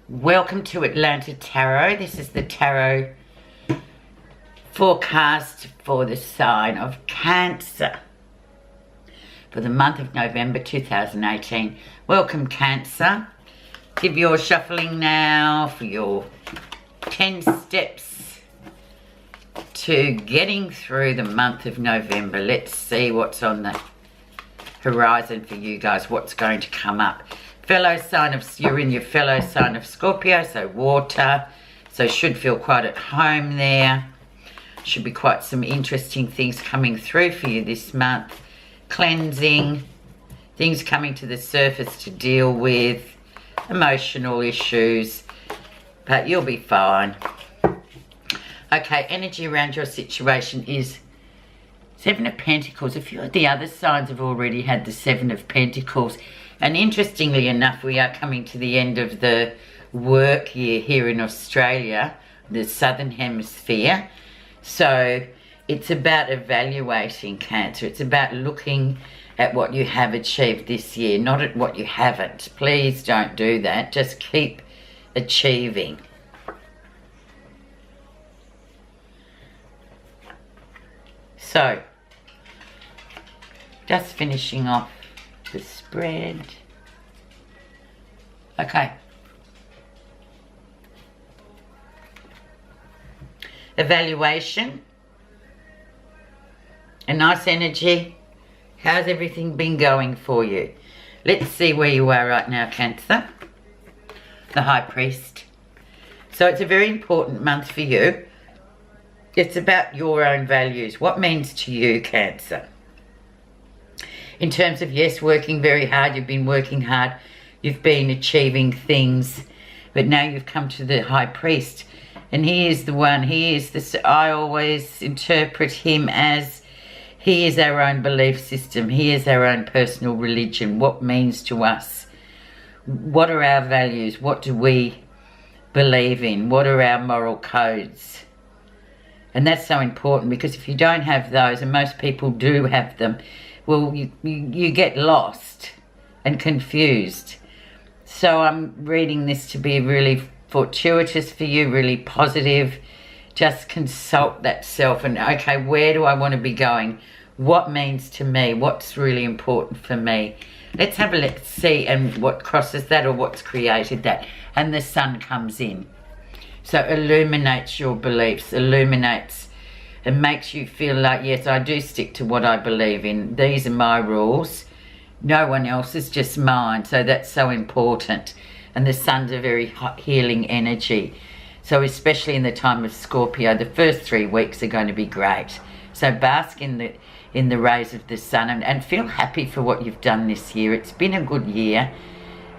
Welcome to Atlanta Tarot. This is the tarot forecast for the sign of Cancer for the month of November 2018. Welcome, Cancer. Give your shuffling now for your 10 steps to getting through the month of November. Let's see what's on the horizon for you guys, what's going to come up. You're in your fellow sign of Scorpio, so water, so should feel quite at home there. Should be quite some interesting things coming through for you this month. Cleansing, things coming to the surface to deal with, emotional issues, but you'll be fine. Okay, energy around your situation is Seven of Pentacles. A few of the other signs have already had the Seven of Pentacles. And interestingly enough, we are coming to the end of the work year here in Australia, the Southern Hemisphere. So it's about evaluating, Cancer. It's about looking at what you have achieved this year, not at what you haven't. Please don't do that. Just keep achieving. So, just finishing off the spread. Okay. Evaluation. A nice energy. How's everything been going for you? Let's see where you are right now, Cancer. The High Priest. So it's a very important month for you. It's about your own values. What means to you, Cancer? In terms of, yes, working very hard. You've been working hard. You've been achieving things. But now you've come to the High Priest. And he is the one. He is this. I always interpret him as he is our own belief system. He is our own personal religion. What means to us? What are our values? What do we believe in? What are our moral codes? And that's so important, because if you don't have those, and most people do have them, well, you get lost and confused. So I'm reading this to be really fortuitous for you, really positive. Just consult that self and, okay, where do I want to be going? What means to me? What's really important for me? Let's have a let's see and what crosses that or what's created that. And the sun comes in. So illuminates your beliefs, illuminates and makes you feel like, yes, I do stick to what I believe in. These are my rules. No one else's, just mine. So that's so important. And the sun's a very healing energy. So especially in the time of Scorpio, the first 3 weeks are going to be great. So bask in the rays of the sun and feel happy for what you've done this year. It's been a good year.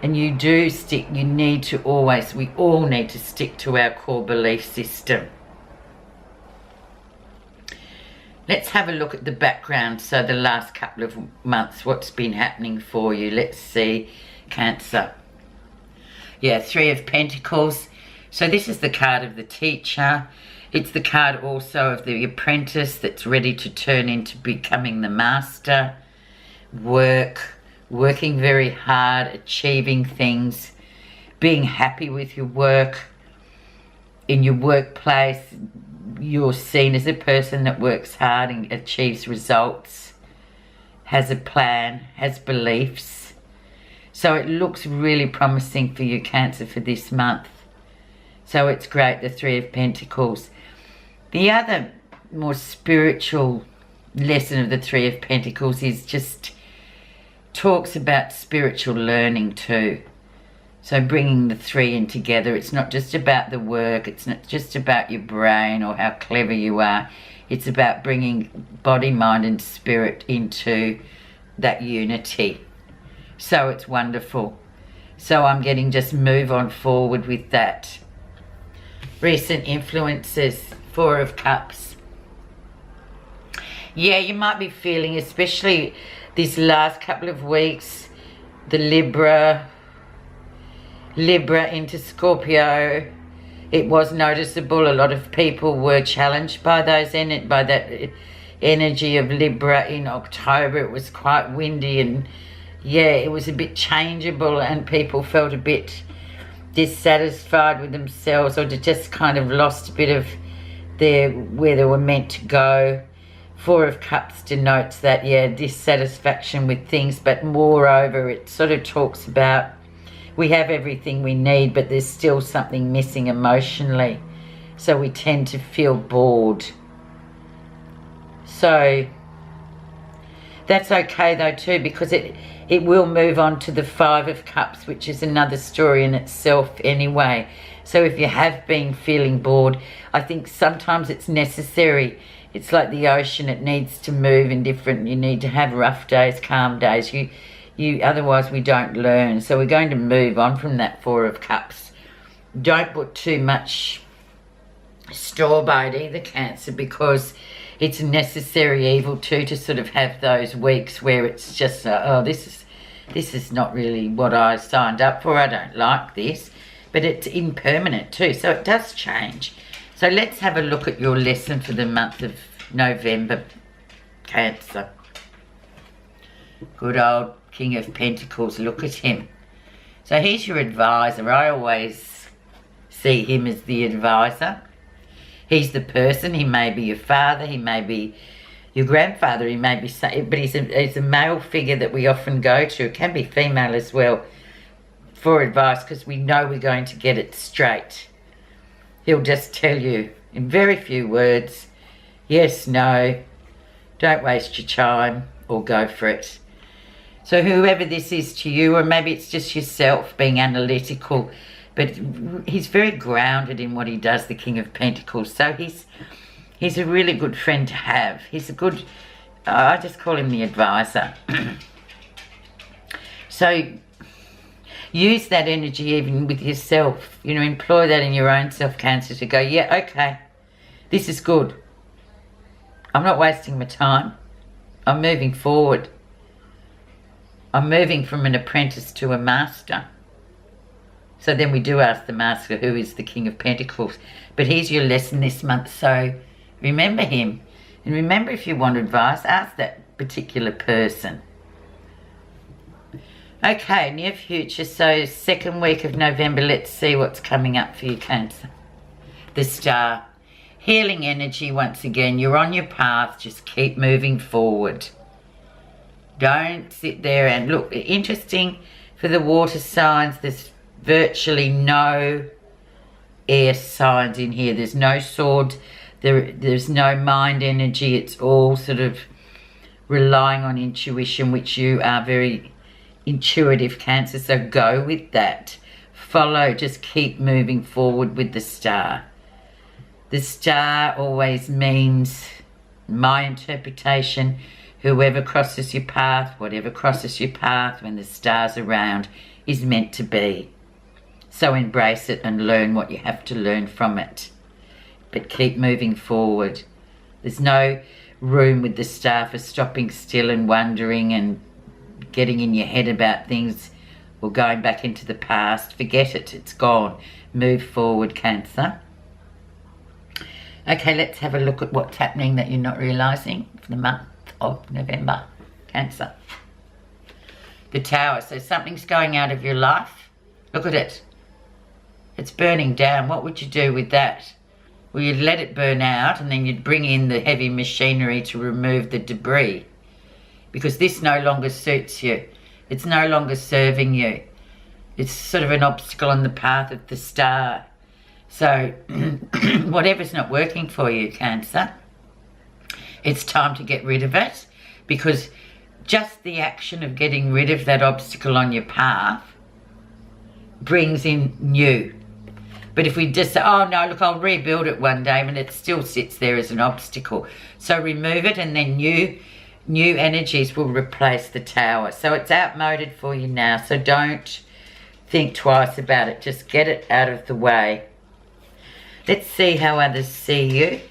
And you do stick, we all need to stick to our core belief system. Let's have a look at the background. So the last couple of months, what's been happening for you. Let's see, Cancer. Yeah, 3 of Pentacles. So this is the card of the teacher. It's the card also of the apprentice that's ready to turn into becoming the master. Working very hard, achieving things, being happy with your work. In your workplace, you're seen as a person that works hard and achieves results, has a plan, has beliefs. So it looks really promising for you, Cancer, for this month. So it's great, the 3 of Pentacles. The other more spiritual lesson of the 3 of Pentacles is just talks about spiritual learning too. So bringing the 3 in together, it's not just about the work, it's not just about your brain or how clever you are. It's about bringing body, mind and spirit into that unity. So it's wonderful. So I'm getting just move on forward with that. Recent influences, 4 of Cups. Yeah, you might be feeling, especially these last couple of weeks, the Libra into Scorpio, it was noticeable. A lot of people were challenged by that energy of Libra in October. It was quite windy and yeah, it was a bit changeable and people felt a bit dissatisfied with themselves, or just kind of lost a bit of where they were meant to go. Four of Cups denotes that, yeah, dissatisfaction with things, but moreover, it sort of talks about we have everything we need, but there's still something missing emotionally. So we tend to feel bored. So that's okay though too, because it will move on to the Five of Cups, which is another story in itself anyway. So if you have been feeling bored, I think sometimes it's necessary. It's like the ocean, it needs to move in different, you need to have rough days, calm days. Otherwise we don't learn. So we're going to move on from that Four of Cups. Don't put too much store by it either, Cancer, because it's a necessary evil too, to sort of have those weeks where it's just, oh, this is not really what I signed up for. I don't like this. But it's impermanent too, so it does change. So let's have a look at your lesson for the month of November, Cancer. Good old King of Pentacles, look at him. So he's your advisor. I always see him as the advisor. He's the person. He may be your father, he may be your grandfather, he may be, but he's a male figure that we often go to. It can be female as well, for advice, because we know we're going to get it straight. He'll just tell you in very few words, yes, no, don't waste your time, or go for it. So whoever this is to you, or maybe it's just yourself being analytical, but he's very grounded in what he does, the King of Pentacles. So he's a really good friend to have. He's a good, I just call him the advisor. So use that energy even with yourself. You know, employ that in your own self, Cancer, to go, yeah, okay, this is good. I'm not wasting my time. I'm moving forward. I'm moving from an apprentice to a master. So then we do ask the master, who is the King of Pentacles. But here's your lesson this month, so remember him. And remember, if you want advice, ask that particular person. Okay, near future, so second week of November, let's see what's coming up for you, Cancer. The Star. Healing energy once again. You're on your path, just keep moving forward. Don't sit there and look. Interesting for the water signs, there's virtually no air signs in here. There's no sword, there's no mind energy. It's all sort of relying on intuition, which you are very intuitive, Cancer, so go with that. Follow, just keep moving forward with the Star. The Star always means, my interpretation, whoever crosses your path, whatever crosses your path when the Star's around, is meant to be. So embrace it and learn what you have to learn from it. But keep moving forward. There's no room with the Star for stopping still and wondering and getting in your head about things or going back into the past. Forget it, it's gone. Move forward, Cancer. Okay, let's have a look at what's happening that you're not realising for the month of November, Cancer. The Tower, so something's going out of your life. Look at it. It's burning down. What would you do with that? Well, you'd let it burn out and then you'd bring in the heavy machinery to remove the debris, because this no longer suits you. It's no longer serving you. It's sort of an obstacle on the path of the Star. So whatever's not working for you, Cancer, it's time to get rid of it, because just the action of getting rid of that obstacle on your path brings in new. But if we just say, oh no, look, I'll rebuild it one day, and it still sits there as an obstacle. So remove it, and then new energies will replace the Tower. So it's outmoded for you now. So don't think twice about it. Just get it out of the way. Let's see how others see you.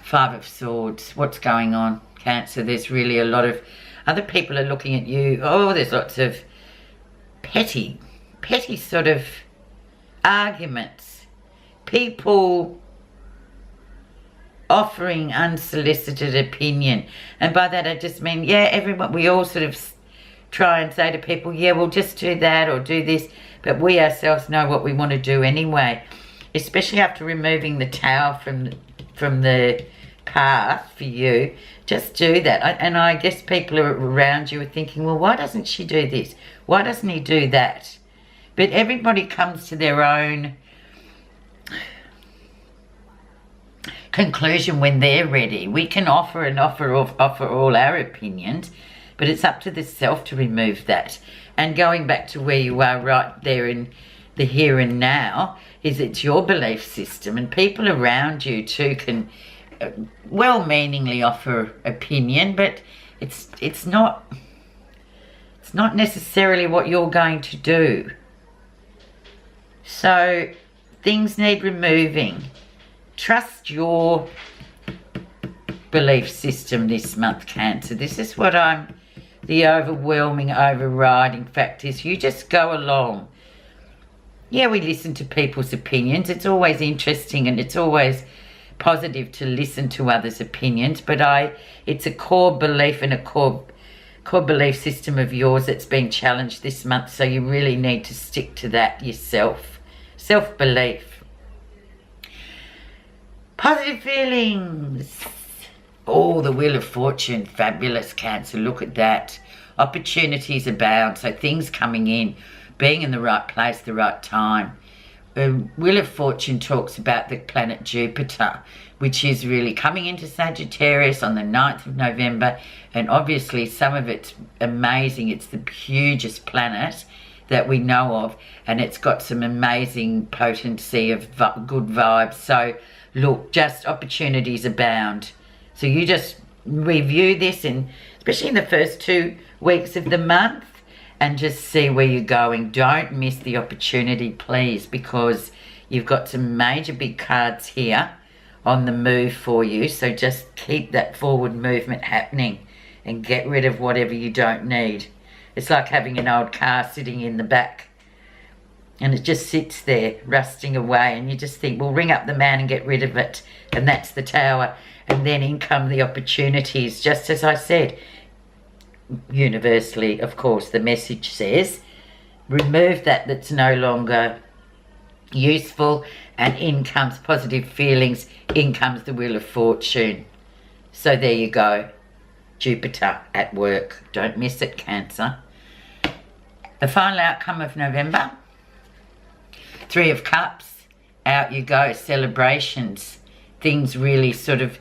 Five of Swords. What's going on, Cancer? There's really a lot of other people are looking at you. Oh, there's lots of petty sort of arguments. People offering unsolicited opinion. And by that I just mean, yeah, everyone, we all sort of try and say to people, yeah, we'll just do that or do this. But we ourselves know what we want to do anyway. Especially after removing the tower from the path for you. Just do that. And I guess people around you are thinking, well, why doesn't she do this? Why doesn't he do that? But everybody comes to their own conclusion when they're ready. We can offer all our opinions, but it's up to the self to remove that. And going back to where you are right there in the here and now, is it's your belief system, and people around you too can well-meaningly offer opinion, but it's not necessarily what you're going to do. So things need removing. Trust your belief system this month, Cancer. This is what the overwhelming, overriding fact is. You just go along. Yeah, we listen to people's opinions. It's always interesting and it's always positive to listen to others' opinions, but it's a core belief and a core belief system of yours that's being challenged this month, so you really need to stick to that yourself. Self-belief. Positive feelings. Oh, the Wheel of Fortune. Fabulous, Cancer. Look at that. Opportunities abound, so things coming in. Being in the right place, the right time. Wheel of Fortune talks about the planet Jupiter, which is really coming into Sagittarius on the 9th of November. And obviously some of it's amazing. It's the hugest planet that we know of. And it's got some amazing potency of good vibes. So look, just opportunities abound. So you just review this, and especially in the first 2 weeks of the month, and just see where you're going. Don't miss the opportunity, please, because you've got some major big cards here on the move for you. So just keep that forward movement happening and get rid of whatever you don't need. It's like having an old car sitting in the back and it just sits there rusting away, and you just think, well, ring up the man and get rid of it. And that's the tower. And then in come the opportunities, just as I said. Universally, of course, the message says remove that's no longer useful, and in comes positive feelings, in comes the Wheel of Fortune. So there you go. Jupiter at work. Don't miss it, Cancer. The final outcome of November. 3 of Cups. Out you go. Celebrations. Things really sort of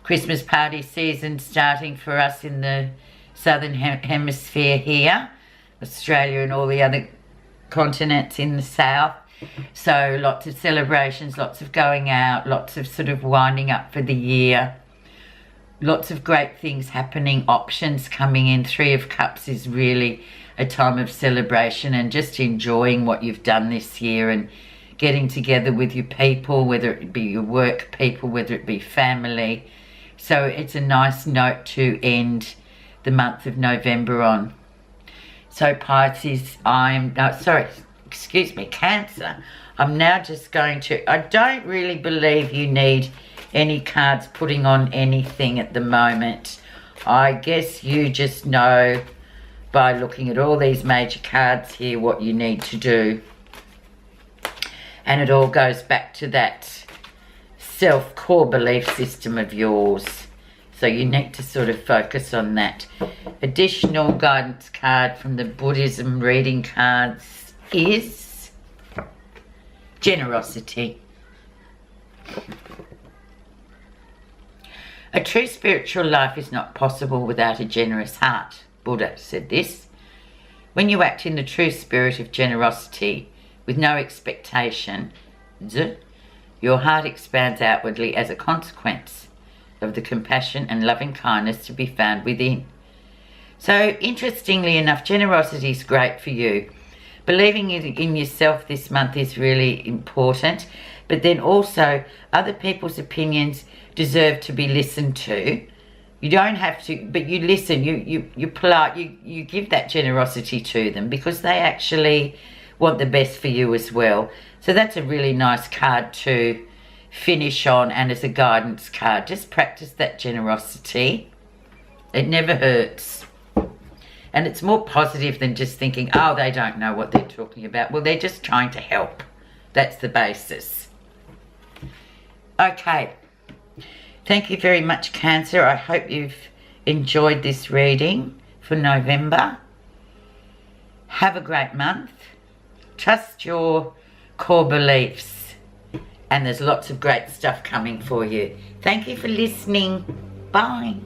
Christmas party season starting for us in the Southern Hemisphere here, Australia and all the other continents in the south. So lots of celebrations, lots of going out, lots of sort of winding up for the year. Lots of great things happening, options coming in. 3 of Cups is really a time of celebration and just enjoying what you've done this year and getting together with your people, whether it be your work people, whether it be family. So it's a nice note to end the month of November on. So Pisces, Cancer, I'm now just going to, I don't really believe you need any cards putting on anything at the moment. I guess you just know by looking at all these major cards here what you need to do. And it all goes back to that core belief system of yours. So you need to sort of focus on that. Additional guidance card from the Buddhism reading cards is generosity. A true spiritual life is not possible without a generous heart. Buddha said this. When you act in the true spirit of generosity with no expectation, your heart expands outwardly as a consequence of the compassion and loving kindness to be found within. So interestingly enough, generosity is great for you. Believing in yourself this month is really important, but then also other people's opinions deserve to be listened to. You don't have to, but you listen, you're polite, you give that generosity to them because they actually want the best for you as well. So that's a really nice card to finish on, and as a guidance card, just practice that generosity. It never hurts. And it's more positive than just thinking, oh, they don't know what they're talking about. Well, they're just trying to help. That's the basis. Okay. Thank you very much, Cancer. I hope you've enjoyed this reading for November. Have a great month. Trust your core beliefs. And there's lots of great stuff coming for you. Thank you for listening. Bye.